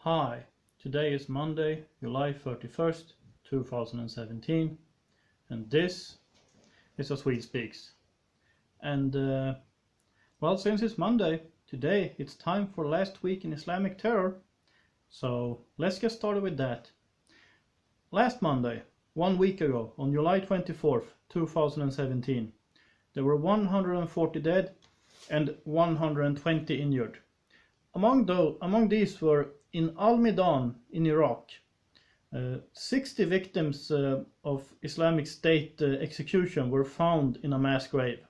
Hi, today is Monday, July 31st, 2017, and this is A Swede Speaks. And, well, since it's Monday, today it's time for Last Week in Islamic Terror, so let's get started with that. Last Monday, 1 week ago, on July 24th, 2017, there were 140 dead and 120 injured. Among these were in Al-Midan in Iraq, 60 victims of Islamic State execution were found in a mass grave.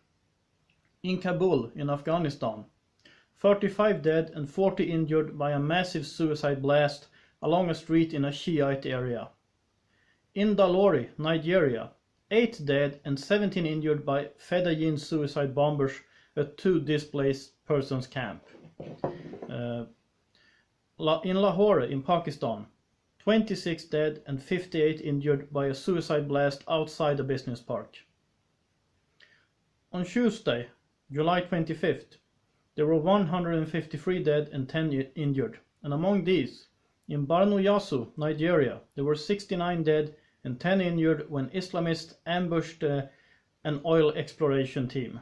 In Kabul in Afghanistan, 35 dead and 40 injured by a massive suicide blast along a street in a Shiite area. In Dalori, Nigeria, 8 dead and 17 injured by Fedayeen suicide bombers at 2 displaced persons camp. In Lahore in Pakistan, 26 dead and 58 injured by a suicide blast outside a business park. On Tuesday, July 25th, there were 153 dead and 10 injured, and among these, in Barno Yasu, Nigeria, there were 69 dead and 10 injured when Islamists ambushed an oil exploration team.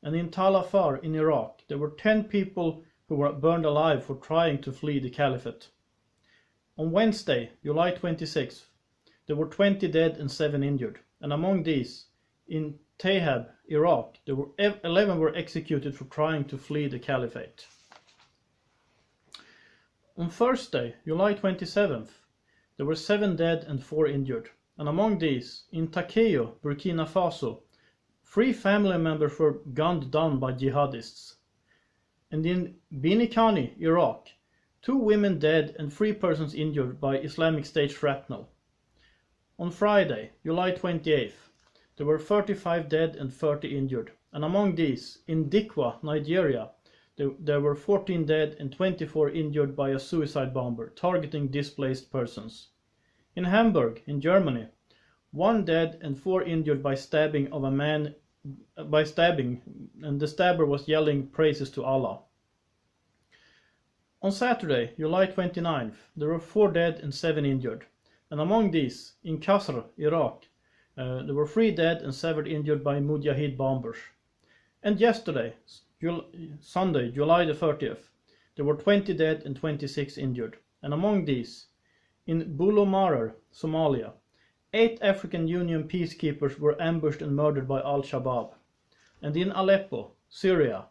And in Tal Afar in Iraq, there were 10 people who were burned alive for trying to flee the caliphate. On Wednesday, July 26th, there were 20 dead and 7 injured, and among these, in Tahab, Iraq, there were 11 were executed for trying to flee the caliphate. On Thursday, July 27th, there were 7 dead and 4 injured, and among these, in Takeo, Burkina Faso, 3 family members were gunned down by jihadists. And in Binikani, Iraq, 2 women dead and 3 persons injured by Islamic State shrapnel. On Friday, July 28th, there were 35 dead and 30 injured, and among these, in Dikwa, Nigeria, there were 14 dead and 24 injured by a suicide bomber targeting displaced persons. In Hamburg, in Germany, 1 dead and 4 injured by stabbing of a man and the stabber was yelling praises to Allah. On Saturday, July 29th, there were 4 dead and 7 injured, and among these, in Qasr, Iraq, there were 3 dead and 7 injured by Mujahid bombers. And yesterday, Sunday, July the 30th, there were 20 dead and 26 injured, and among these, in Bulumarar, Somalia, 8 African Union peacekeepers were ambushed and murdered by al-shabaab. And in Aleppo, Syria,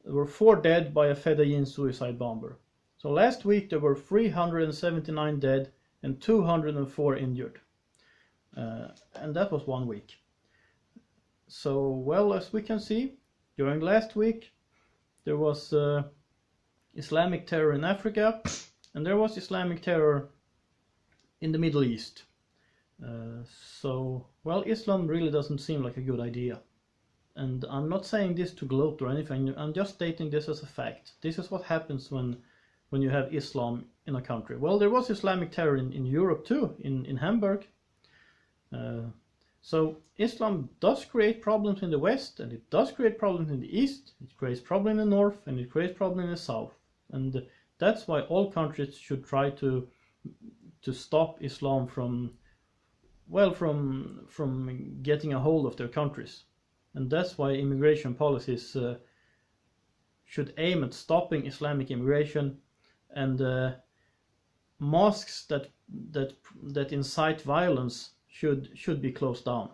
there were 4 dead by a Fedayeen suicide bomber. So last week there were 379 dead and 204 injured. And that was 1 week. So, well, as we can see, during last week there was Islamic terror in Africa, and there was Islamic terror in the Middle East. So, well, Islam really doesn't seem like a good idea. And I'm not saying this to gloat or anything, I'm just stating this as a fact. This is what happens when you have Islam in a country. Well, there was Islamic terror in Europe too, in Hamburg. So Islam does create problems in the West, and it does create problems in the East, it creates problems in the North, and it creates problems in the South. And that's why all countries should try to stop Islam from getting a hold of their countries. And that's why immigration policies should aim at stopping Islamic immigration, and mosques that incite violence should be closed down,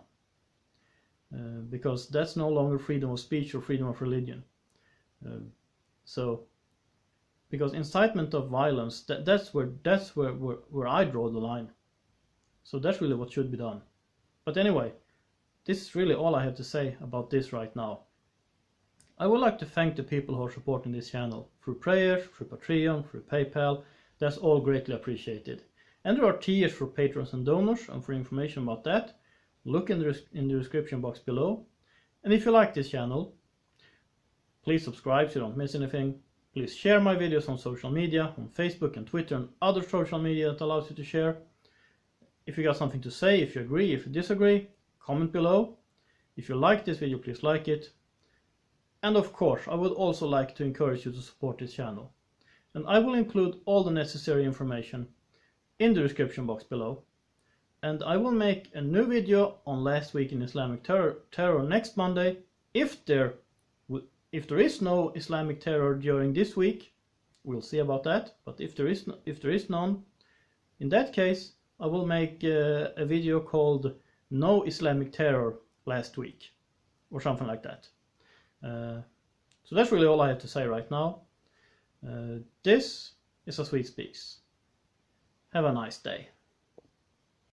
because that's no longer freedom of speech or freedom of religion. So, because incitement of violence, that's where I draw the line. So that's really what should be done. But anyway, this is really all I have to say about this right now. I would like to thank the people who are supporting this channel through prayers, through Patreon, through PayPal. That's all greatly appreciated. And there are tiers for patrons and donors, and for information about that, look in the description box below. And if you like this channel, please subscribe so you don't miss anything. Please share my videos on social media, on Facebook and Twitter and other social media that allows you to share. If you got something to say, if you agree, if you disagree, comment below. If you like this video, please like it. And of course, I would also like to encourage you to support this channel. and I will include all the necessary information in the description box below. And I will make a new video on last week in Islamic terror next Monday. If there is no Islamic terror during this week, we'll see about that. But if there is none, in that case, I will make a video called "No Islamic Terror Last Week," or something like that. So that's really all I have to say right now. This is A Sweet Speaks. Have a nice day.